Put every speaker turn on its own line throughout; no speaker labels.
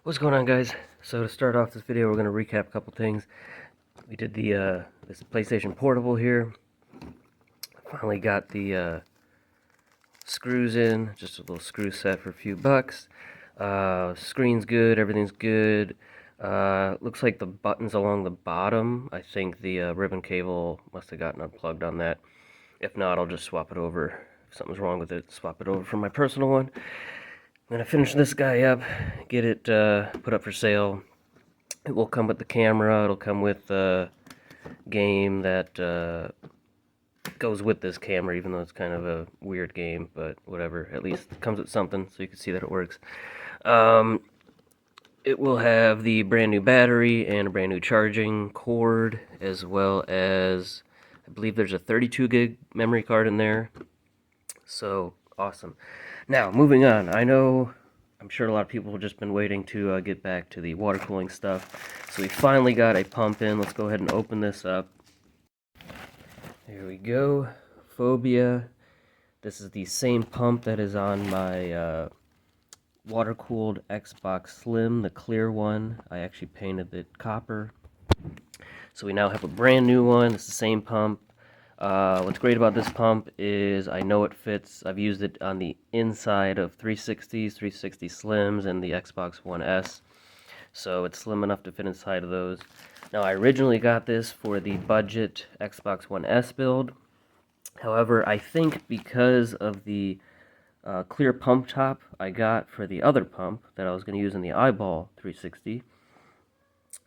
What's going on, guys? So to start off this video, we're going to recap a couple things. We did the this PlayStation Portable here. Finally got the screws in, just a little screw set for a few bucks. Screen's good, everything's good. Looks like the buttons along the bottom, I think the ribbon cable must have gotten unplugged on that. If not, I'll just swap it over. If something's wrong with it, swap it over from my personal one. I'm going to finish this guy up, get it put up for sale. It will come with the camera, it'll come with the game that goes with this camera, even though it's kind of a weird game, but whatever. At least it comes with something, so you can see that it works. It will have the brand new battery and a brand new charging cord, as well as, I believe there's a 32 gig memory card in there. So, awesome. Now, moving on. I'm sure a lot of people have just been waiting to get back to the water cooling stuff. So we finally got a pump in. Let's go ahead and open this up. There we go. Phobia. This is the same pump that is on my water-cooled Xbox Slim, the clear one. I actually painted it copper. So we now have a brand new one. It's the same pump. What's great about this pump is I know it fits. I've used it on the inside of 360s, 360 Slims, and the Xbox One S. So it's slim enough to fit inside of those. Now, I originally got this for the budget Xbox One S build. However, I think because of the clear pump top I got for the other pump that I was going to use in the Eyeball 360,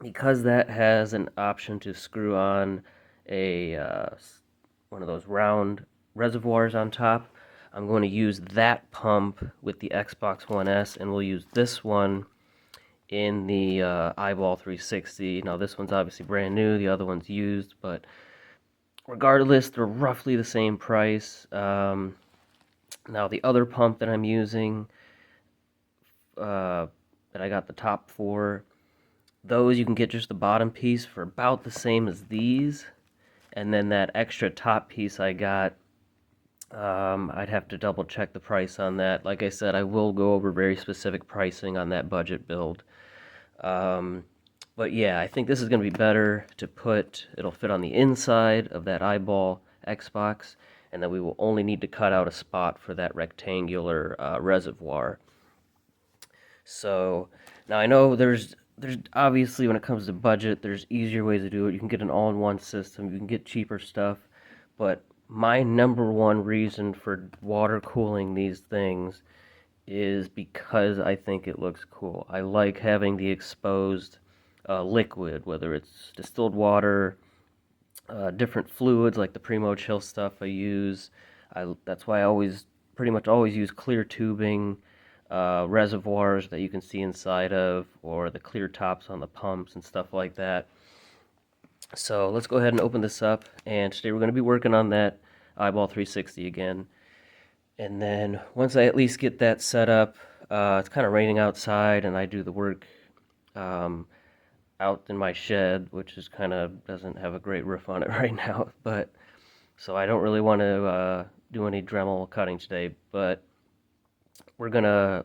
because that has an option to screw on a one of those round reservoirs on top, I'm going to use that pump with the Xbox One S, and we'll use this one in the Eyeball 360. Now, this one's obviously brand new, the other one's used, but regardless, they're roughly the same price. Now, the other pump that I'm using, that I got the top for, those you can get just the bottom piece for about the same as these. And then that extra top piece I got, I'd have to double check the price on that. Like I said, I will go over very specific pricing on that budget build. But yeah, I think this is going to be better to put, it'll fit on the inside of that Eyeball Xbox, and then we will only need to cut out a spot for that rectangular reservoir. So, now I know there's obviously, when it comes to budget, there's easier ways to do it. You can get an all-in-one system, you can get cheaper stuff, but my number one reason for water cooling these things is because I think it looks cool. I like having the exposed liquid, whether it's distilled water, different fluids like the Primo Chill stuff I use. That's why I pretty much always use clear tubing, reservoirs that you can see inside of, or the clear tops on the pumps and stuff like that. So let's go ahead and open this up, and today we're going to be working on that Eyeball 360 again. And then once I at least get that set up, it's kind of raining outside, and I do the work out in my shed, which is kind of doesn't have a great roof on it right now, but so I don't really want to do any Dremel cutting today, but we're gonna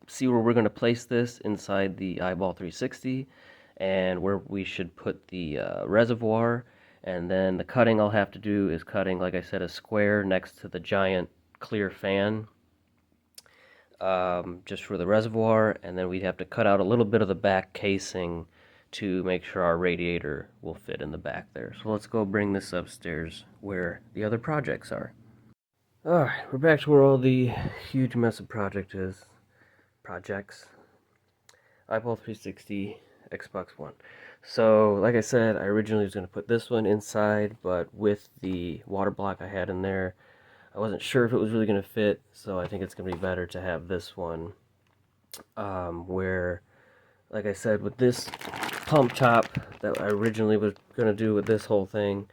see where we're gonna place this inside the Eyeball 360, and where we should put the reservoir. And then the cutting I'll have to do is cutting, like I said, a square next to the giant clear fan, just for the reservoir, and then we'd have to cut out a little bit of the back casing to make sure our radiator will fit in the back there. So let's go bring this upstairs where the other projects are. Alright, we're back to where all the huge mess of projects. Eyeball 360, Xbox One. So, like I said, I originally was going to put this one inside, but with the water block I had in there, I wasn't sure if it was really going to fit, so I think it's going to be better to have this one, where, like I said, with this pump top that I originally was going to do with this whole thing,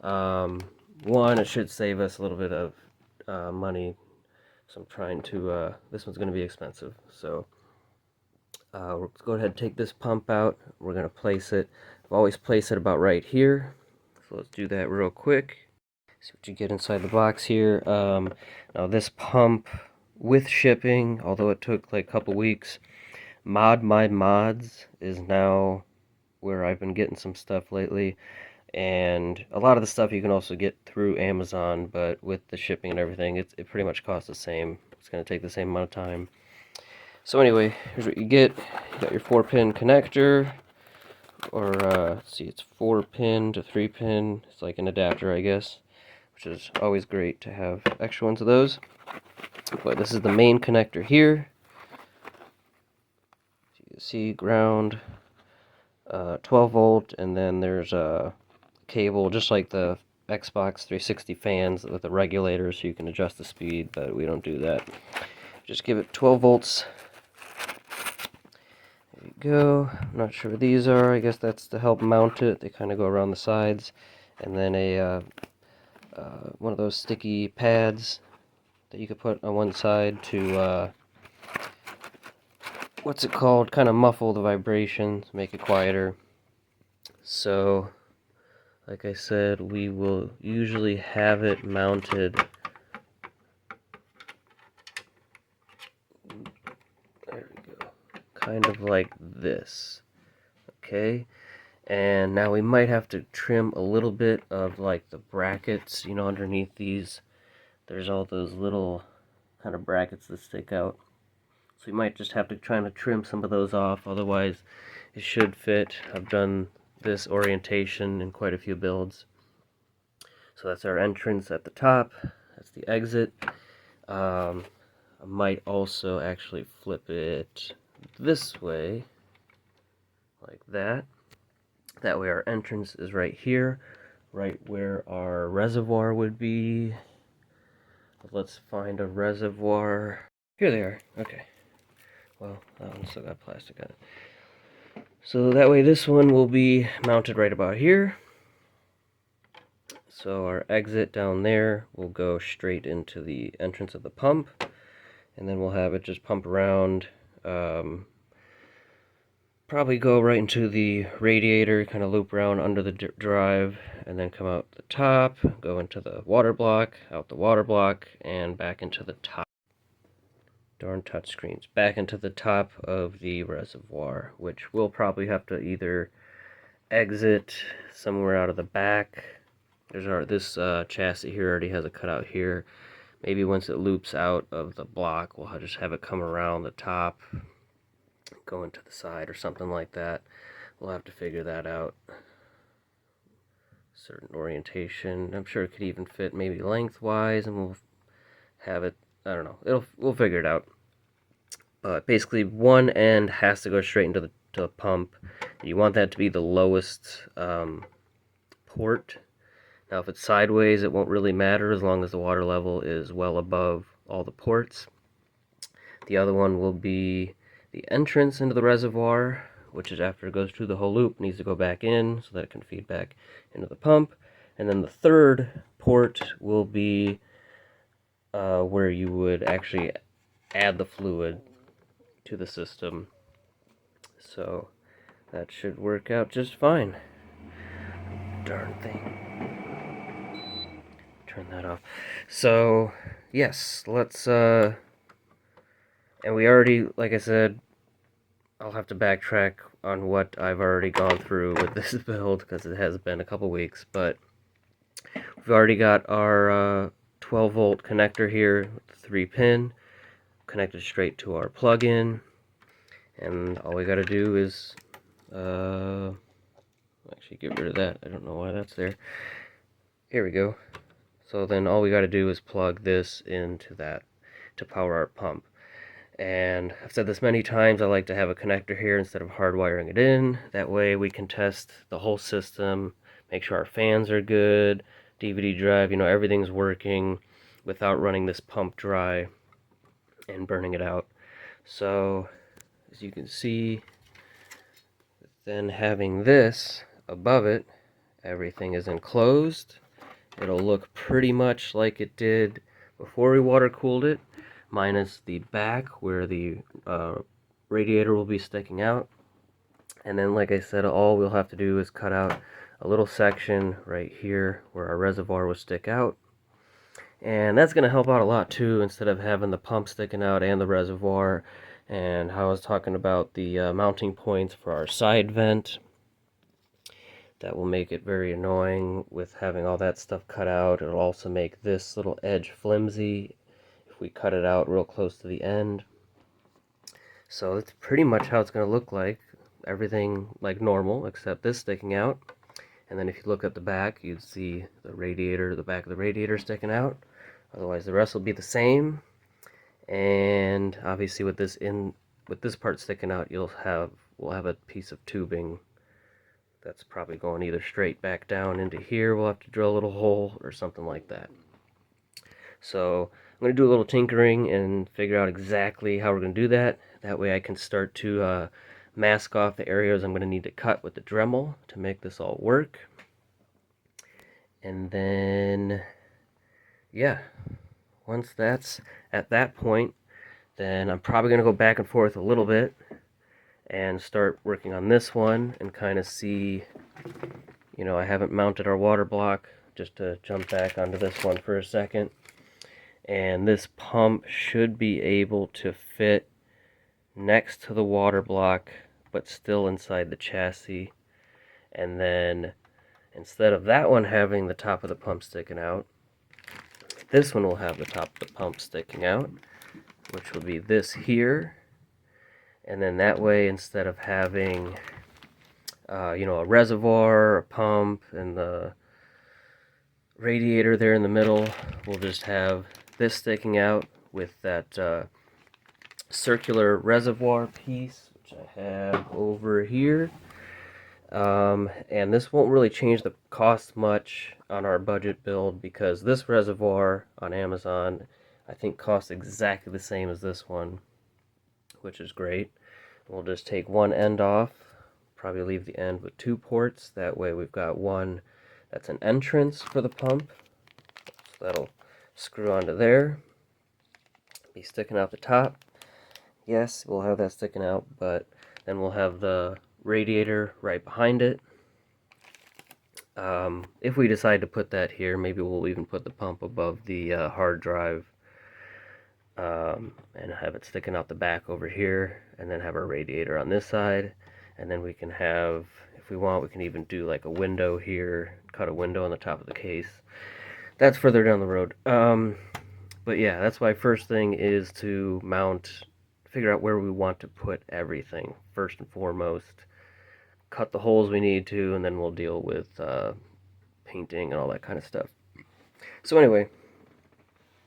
one, it should save us a little bit of money, so I'm trying to, this one's going to be expensive, so let's go ahead and take this pump out. We're going to place it, I've always placed it about right here, so let's do that real quick. See what you get inside the box here. Now this pump, with shipping, although it took like a couple weeks, Mod My Mods is now where I've been getting some stuff lately, and a lot of the stuff you can also get through Amazon, but with the shipping and everything, it pretty much costs the same. It's going to take the same amount of time. So anyway, here's what you get. You got your 4-pin connector, or let's see, it's 4-pin to 3-pin. It's like an adapter, I guess, which is always great to have extra ones of those. But this is the main connector here. You can see ground, 12 volt, and then there's a cable, just like the Xbox 360 fans with a regulator, so you can adjust the speed, but we don't do that. Just give it 12 volts. There you go. I'm not sure what these are. I guess that's to help mount it. They kind of go around the sides. And then a one of those sticky pads that you could put on one side to what's it called? Kind of muffle the vibrations, make it quieter. So, like I said, we will usually have it mounted. There we go. Kind of like this. Okay? And now we might have to trim a little bit of like the brackets, you know, underneath these. There's all those little kind of brackets that stick out. So we might just have to try to trim some of those off, otherwise it should fit. I've done this orientation in quite a few builds. So that's our entrance at the top. That's the exit. I might also actually flip it this way, like that. That way our entrance is right here, right where our reservoir would be. Let's find a reservoir. Here they are. Okay. Well, that one still got plastic on it. So that way this one will be mounted right about here. So our exit down there will go straight into the entrance of the pump. And then we'll have it just pump around. Probably go right into the radiator, kind of loop around under the drive, and then come out the top, go into the water block, out the water block, and back into the top. Darn touchscreens. Back into the top of the reservoir, which we'll probably have to either exit somewhere out of the back. This chassis here already has a cutout here. Maybe once it loops out of the block, we'll just have it come around the top, go into the side or something like that. We'll have to figure that out. Certain orientation. I'm sure it could even fit maybe lengthwise, and we'll have it, I don't know, we'll figure it out. But basically one end has to go straight into the pump. You want that to be the lowest port. Now if it's sideways, it won't really matter as long as the water level is well above all the ports. The other one will be the entrance into the reservoir, which is after it goes through the whole loop, needs to go back in so that it can feed back into the pump. And then the third port will be where you would actually add the fluid to the system. So that should work out just fine. Darn thing. Turn that off. So yes, let's and we already, like I said, I'll have to backtrack on what I've already gone through with this build because it has been a couple weeks, but we've already got our 12 volt connector here with the 3-pin connected straight to our plug-in, and all we got to do is actually get rid of that. I don't know why that's there. Here we go. So then all we got to do is plug this into that to power our pump. And I've said this many times, I like to have a connector here instead of hardwiring it in. That way we can test the whole system, make sure our fans are good, DVD drive, you know, everything's working without running this pump dry and burning it out. So as you can see, then having this above it, everything is enclosed. It'll look pretty much like it did before we water cooled it, minus the back where the radiator will be sticking out. And then, like I said, all we'll have to do is cut out a little section right here where our reservoir will stick out. And that's going to help out a lot too, instead of having the pump sticking out and the reservoir. and how I was talking about the mounting points for our side vent. That will make it very annoying with having all that stuff cut out. It'll also make this little edge flimsy if we cut it out real close to the end. So that's pretty much how it's going to look like. Everything like normal except this sticking out. And then if you look at the back, you'd see the radiator, the back of the radiator sticking out. Otherwise the rest will be the same. And obviously with this part sticking out, we'll have a piece of tubing that's probably going either straight back down into here. We'll have to drill a little hole or something like that. So I'm going to do a little tinkering and figure out exactly how we're going to do that. That way I can start to mask off the areas I'm going to need to cut with the Dremel to make this all work. And then, yeah, once that's at that point, then I'm probably going to go back and forth a little bit and start working on this one and kind of see, you know, I haven't mounted our water block, just to jump back onto this one for a second. And this pump should be able to fit next to the water block but still inside the chassis. And then instead of that one having the top of the pump sticking out, this one will have the top of the pump sticking out, which will be this here. And then that way, instead of having you know, a reservoir, a pump, and the radiator there in the middle, we'll just have this sticking out with that circular reservoir piece, which I have over here. And this won't really change the cost much on our budget build, because this reservoir on Amazon I think costs exactly the same as this one, which is great. We'll just take one end off, probably leave the end with 2 ports. That way we've got one that's an entrance for the pump. So that'll screw onto there, be sticking out the top. Yes, we'll have that sticking out, but then we'll have the radiator right behind it. If we decide to put that here, maybe we'll even put the pump above the hard drive, and have it sticking out the back over here, and then have our radiator on this side. And then we can have, if we want, we can even do like a window here, cut a window on the top of the case. That's further down the road. But yeah, that's why first thing is to figure out where we want to put everything first and foremost. Cut the holes we need to, and then we'll deal with painting and all that kind of stuff. So anyway,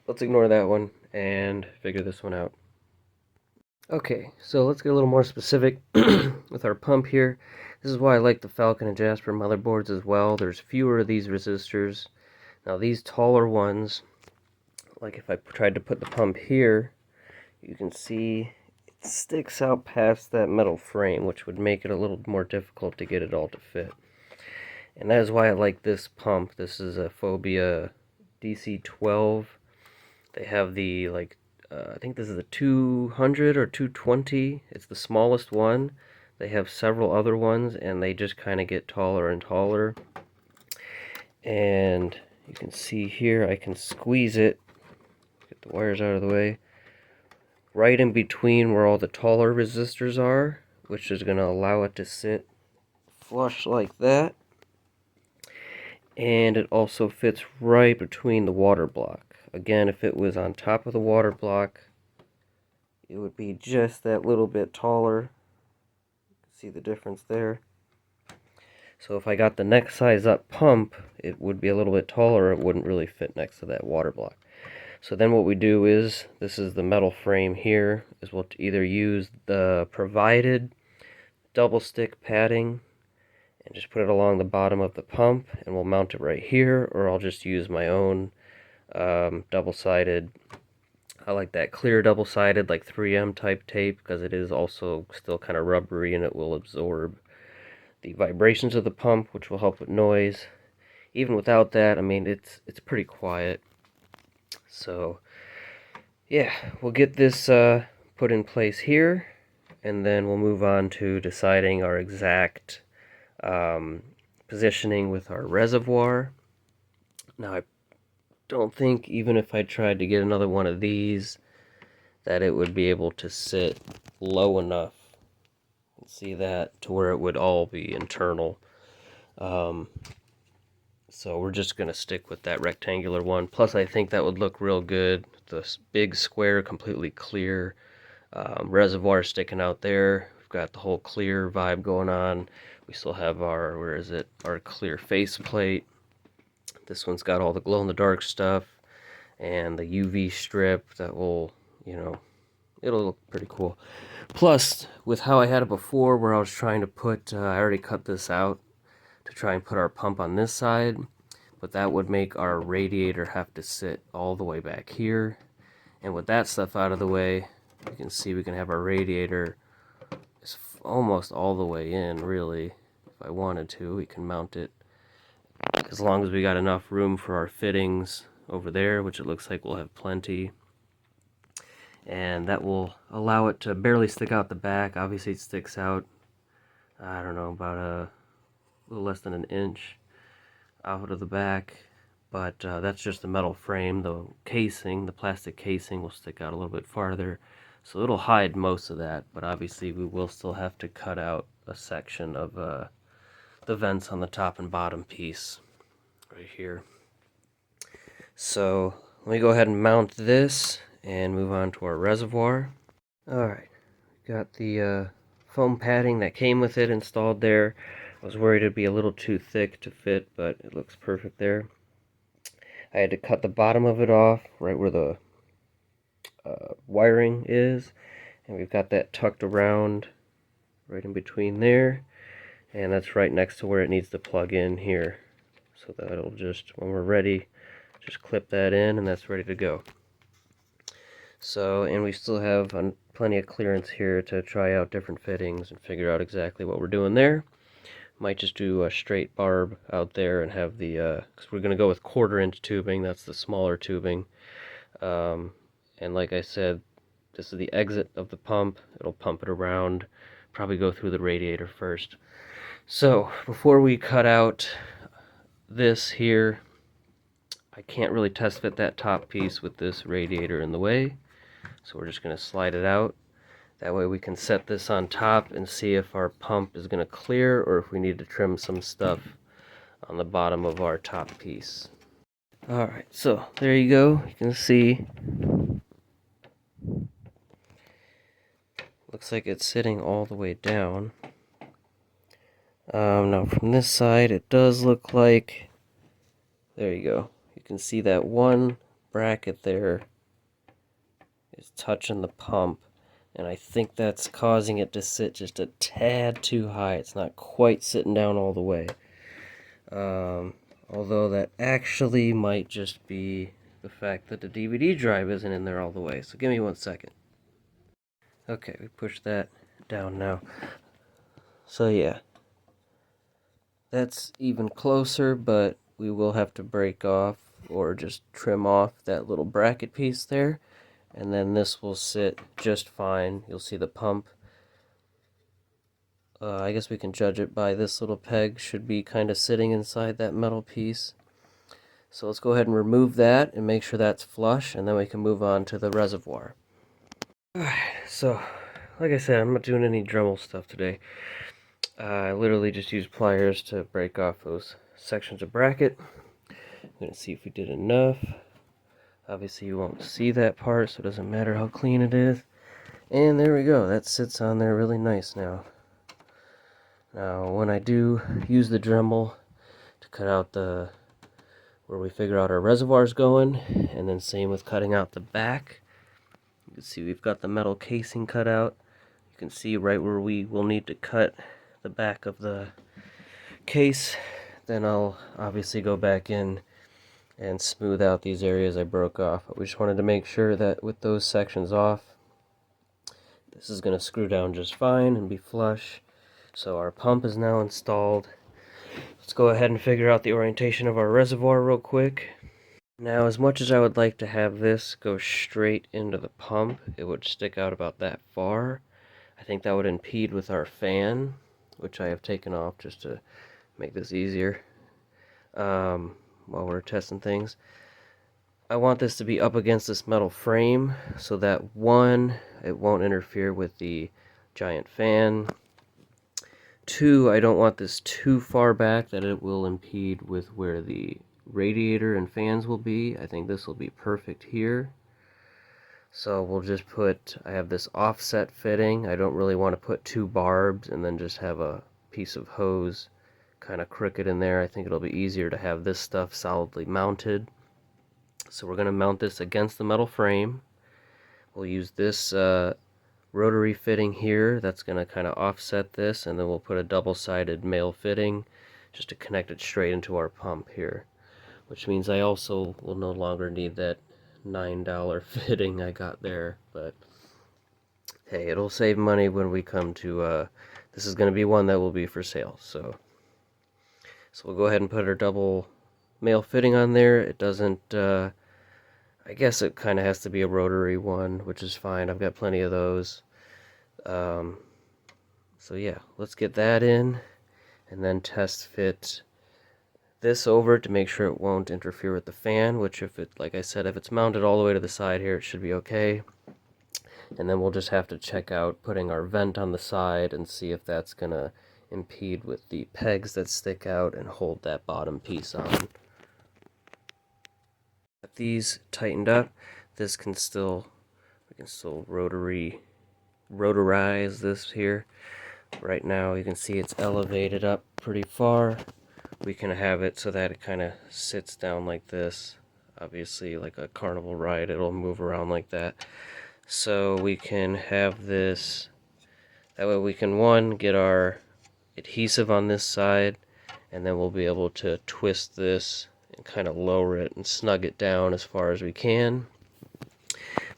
let's ignore that one and figure this one out. Okay, so let's get a little more specific with our pump here. This is why I like the Falcon and Jasper motherboards as well. There's fewer of these resistors. Now these taller ones, like if I tried to put the pump here, you can see it sticks out past that metal frame, which would make it a little more difficult to get it all to fit. And that is why I like this pump. This is a Phobia DC12. They have the, like, I think this is a 200 or 220. It's the smallest one. They have several other ones, and they just kind of get taller and taller. And you can see here, I can squeeze it, get the wires out of the way, right in between where all the taller resistors are, which is going to allow it to sit flush like that. And it also fits right between the water block. Again, if it was on top of the water block, it would be just that little bit taller. See the difference there? So if I got the next size up pump, it would be a little bit taller. It wouldn't really fit next to that water block. So then what we do is, this is the metal frame here, is we'll either use the provided double stick padding and just put it along the bottom of the pump, and we'll mount it right here, or I'll just use my own double-sided. I like that clear double-sided, like 3M type tape, because it is also still kind of rubbery and it will absorb the vibrations of the pump, which will help with noise. Even without that, I mean, it's pretty quiet. So yeah, we'll get this put in place here, and then we'll move on to deciding our exact positioning with our reservoir. Now I don't think, even if I tried to get another one of these, that it would be able to sit low enough. You can see that to where it would all be internal. So we're just going to stick with that rectangular one. Plus, I think that would look real good. The big square, completely clear reservoir sticking out there. We've got the whole clear vibe going on. We still have our, where is it, our clear faceplate. This one's got all the glow-in-the-dark stuff and the UV strip that will, you know, it'll look pretty cool. Plus, with how I had it before, where I was trying to put, I already cut this out to try and put our pump on this side, but that would make our radiator have to sit all the way back here. And with that stuff out of the way, you can see we can have our radiator almost all the way in, really. If I wanted to, we can mount it as long as we got enough room for our fittings over there, which it looks like we'll have plenty. And that will allow it to barely stick out the back. Obviously it sticks out, I don't know, about a little less than an inch out of the back. But that's just the metal frame. The casing, the plastic casing, will stick out a little bit farther. So it'll hide most of that, but obviously we will still have to cut out a section of the vents on the top and bottom piece right here. So let me go ahead and mount this and move on to our reservoir. Alright, got the foam padding that came with it installed there. I was worried it'd be a little too thick to fit, but it looks perfect there. I had to cut the bottom of it off right where the wiring is, and we've got that tucked around right in between there, and that's right next to where it needs to plug in here, so that it'll just, when we're ready, just clip that in and that's ready to go. So, and we still have plenty of clearance here to try out different fittings and figure out exactly what we're doing there. Might just do a straight barb out there and have the, because we're going to go with 1/4 inch tubing, that's the smaller tubing. And like I said, this is the exit of the pump. It'll pump it around, probably go through the radiator first. So, before we cut out this here, I can't really test fit that top piece with this radiator in the way. So we're just going to slide it out. That way we can set this on top and see if our pump is going to clear or if we need to trim some stuff on the bottom of our top piece. Alright, so there you go. You can see looks like it's sitting all the way down. Now from this side it does look like, there you go. You can see that one bracket there is touching the pump, and I think that's causing it to sit just a tad too high. It's not quite sitting down all the way. Although that actually might just be the fact that the DVD drive isn't in there all the way. So give me 1 second. Okay, we push that down now. So yeah, that's even closer, but we will have to break off or just trim off that little bracket piece there, and then this will sit just fine. You'll see the pump. I guess we can judge it by this little peg, should be kind of sitting inside that metal piece. So let's go ahead and remove that and make sure that's flush, and then we can move on to the reservoir. Alright, so like I said, I'm not doing any Dremel stuff today. I literally just used pliers to break off those sections of bracket. I'm going to see if we did enough. Obviously you won't see that part, so it doesn't matter how clean it is. And there we go, that sits on there really nice now. Now when I do use the Dremel to cut out the, where we figure out our reservoir's going, and then same with cutting out the back, you can see we've got the metal casing cut out. You can see right where we will need to cut the back of the case. Then I'll obviously go back in and smooth out these areas I broke off. But we just wanted to make sure that with those sections off, this is going to screw down just fine and be flush. So our pump is now installed. Let's go ahead and figure out the orientation of our reservoir real quick. Now, as much as I would like to have this go straight into the pump, it would stick out about that far. I think that would impede with our fan, which I have taken off just to make this easier while we're testing things. I want this to be up against this metal frame so that one, it won't interfere with the giant fan. Two, I don't want this too far back that it will impede with where the radiator and fans will be. I think this will be perfect here. So we'll just put, I have this offset fitting. I don't really want to put two barbs and then just have a piece of hose kind of crooked in there. I think it'll be easier to have this stuff solidly mounted. So we're going to mount this against the metal frame. We'll use this rotary fitting here that's going to kind of offset this, and then we'll put a double-sided male fitting just to connect it straight into our pump here, which means I also will no longer need that $9 fitting I got there. But hey, it'll save money when we come to this is going to be one that will be for sale. So we'll go ahead and put our double male fitting on there. It doesn't I guess it kind of has to be a rotary one, which is fine. I've got plenty of those. So yeah, let's get that in and then test fit this over to make sure it won't interfere with the fan, which if it, like I said, if it's mounted all the way to the side here, it should be okay. And then we'll just have to check out putting our vent on the side and see if that's going to impede with the pegs that stick out and hold that bottom piece on. Got these tightened up. This can still, we can still rotorize this here. Right now you can see it's elevated up pretty far. We can have it so that it kind of sits down like this. Obviously, like a carnival ride, it'll move around like that. So we can have this, that way we can, one, get our adhesive on this side, and then we'll be able to twist this and kind of lower it and snug it down as far as we can.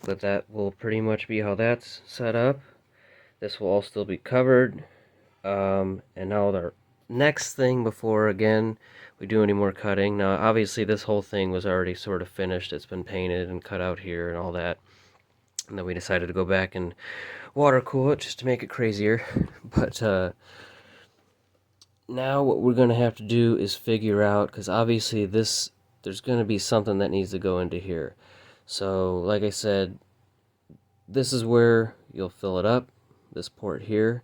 But that will pretty much be how that's set up. This will all still be covered. And now the next thing before, again, we do any more cutting. Now, obviously, this whole thing was already sort of finished. It's been painted and cut out here and all that. And then we decided to go back and water cool it just to make it crazier. But now what we're going to have to do is figure out, because obviously there's going to be something that needs to go into here. So, like I said, this is where you'll fill it up, this port here.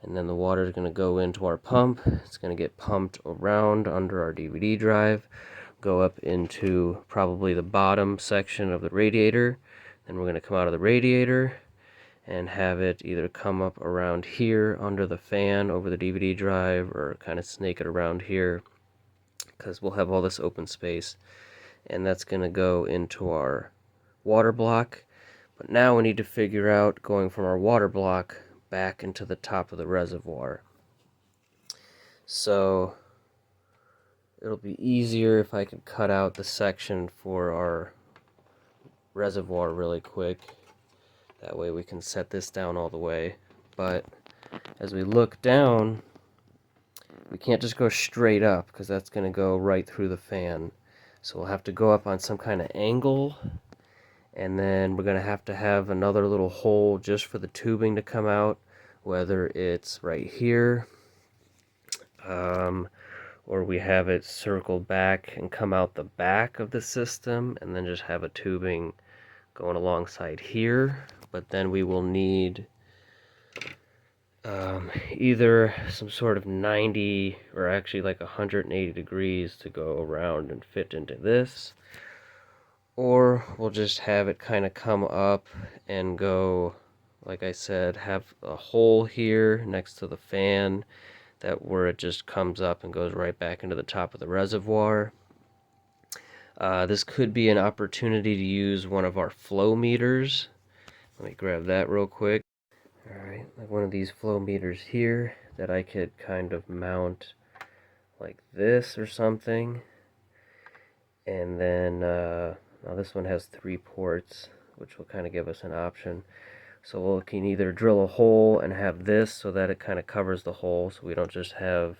And then the water is going to go into our pump. It's going to get pumped around under our DVD drive, go up into probably the bottom section of the radiator. Then we're going to come out of the radiator and have it either come up around here under the fan over the DVD drive, or kind of snake it around here, because we'll have all this open space. And that's going to go into our water block. But now we need to figure out going from our water block back into the top of the reservoir. So it'll be easier if I can cut out the section for our reservoir really quick. That way we can set this down all the way. But as we look down, we can't just go straight up, because that's going to go right through the fan. So we'll have to go up on some kind of angle, and then we're going to have another little hole just for the tubing to come out, whether it's right here, or we have it circle back and come out the back of the system, and then just have a tubing going alongside here. But then we will need either some sort of 90 or actually like 180 degrees to go around and fit into this, or we'll just have it kind of come up and go, like I said, have a hole here next to the fan, that where it just comes up and goes right back into the top of the reservoir. This could be an opportunity to use one of our flow meters. Let me grab that real quick. Alright, like one of these flow meters here that I could kind of mount like this or something. And then, now this one has 3 ports, which will kind of give us an option. So we can either drill a hole and have this so that it kind of covers the hole, so we don't just have,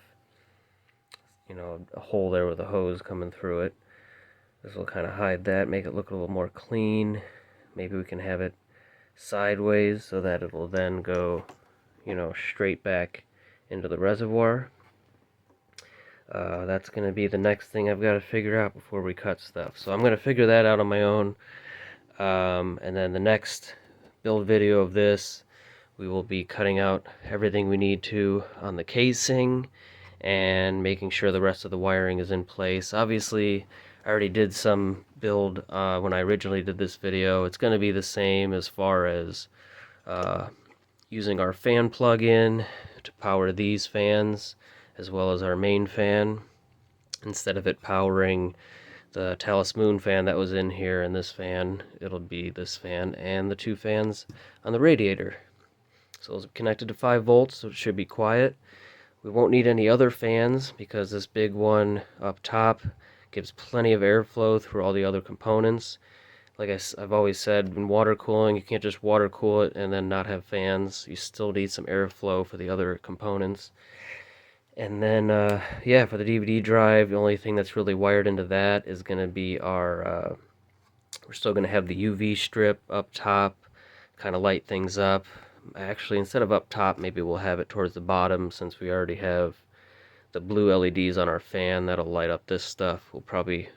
you know, a hole there with a hose coming through it. This will kind of hide that, make it look a little more clean. Maybe we can have it sideways so that it will then go, you know, straight back into the reservoir. That's going to be the next thing I've got to figure out before we cut stuff. So I'm going to figure that out on my own. And then the next build video of this, we will be cutting out everything we need to on the casing and making sure the rest of the wiring is in place. Obviously, I already did some build when I originally did this video. It's going to be the same as far as using our fan plug-in to power these fans as well as our main fan, instead of it powering the Talus Moon fan that was in here and this fan. It'll be this fan and the two fans on the radiator. So it's connected to 5 volts, so it should be quiet. We won't need any other fans because this big one up top gives plenty of airflow through all the other components. Like I've always said, in water cooling, you can't just water cool it and then not have fans. You still need some airflow for the other components. And then, yeah, for the DVD drive, the only thing that's really wired into that is going to be our, we're still going to have the UV strip up top, kind of light things up. Actually, instead of up top, maybe we'll have it towards the bottom, since we already have the blue LEDs on our fan that'll light up this stuff. We'll probably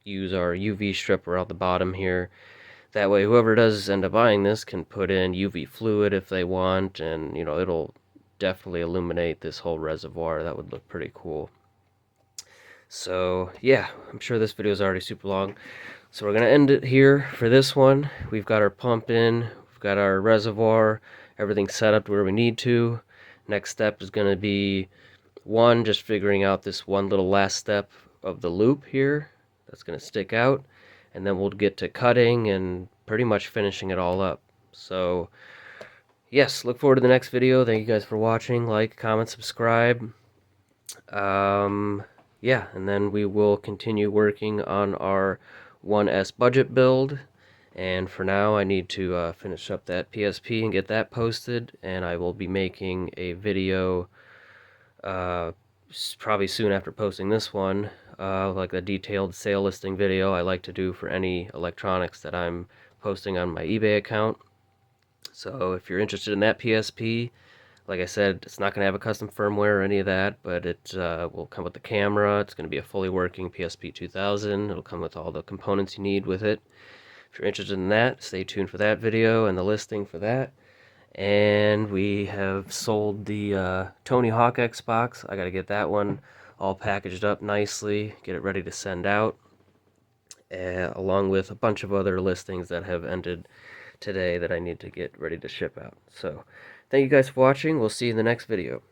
use our UV strip around the bottom here. That way, whoever does end up buying this can put in UV fluid if they want, and, you know, it'll definitely illuminate this whole reservoir. That would look pretty cool. So yeah, I'm sure this video is already super long, so we're gonna end it here for this one. We've got our pump in, we've got our reservoir, everything set up to where we need to. Next step is gonna be just figuring out this one little last step of the loop here that's gonna stick out, and then we'll get to cutting and pretty much finishing it all up. So yes, look forward to the next video. Thank you guys for watching. Like, comment, subscribe. Yeah, and then we will continue working on our 1S budget build. And for now, I need to finish up that PSP and get that posted. And I will be making a video probably soon after posting this one, like a detailed sale listing video I like to do for any electronics that I'm posting on my eBay account. So if you're interested in that PSP, like I said, it's not going to have a custom firmware or any of that, but it will come with the camera. It's going to be a fully working PSP 2000. It'll come with all the components you need with it. If you're interested in that, stay tuned for that video and the listing for that. And we have sold the Tony Hawk Xbox. I got to get that one all packaged up nicely, get it ready to send out, along with a bunch of other listings that have ended today that I need to get ready to ship out. So thank you guys for watching. We'll see you in the next video.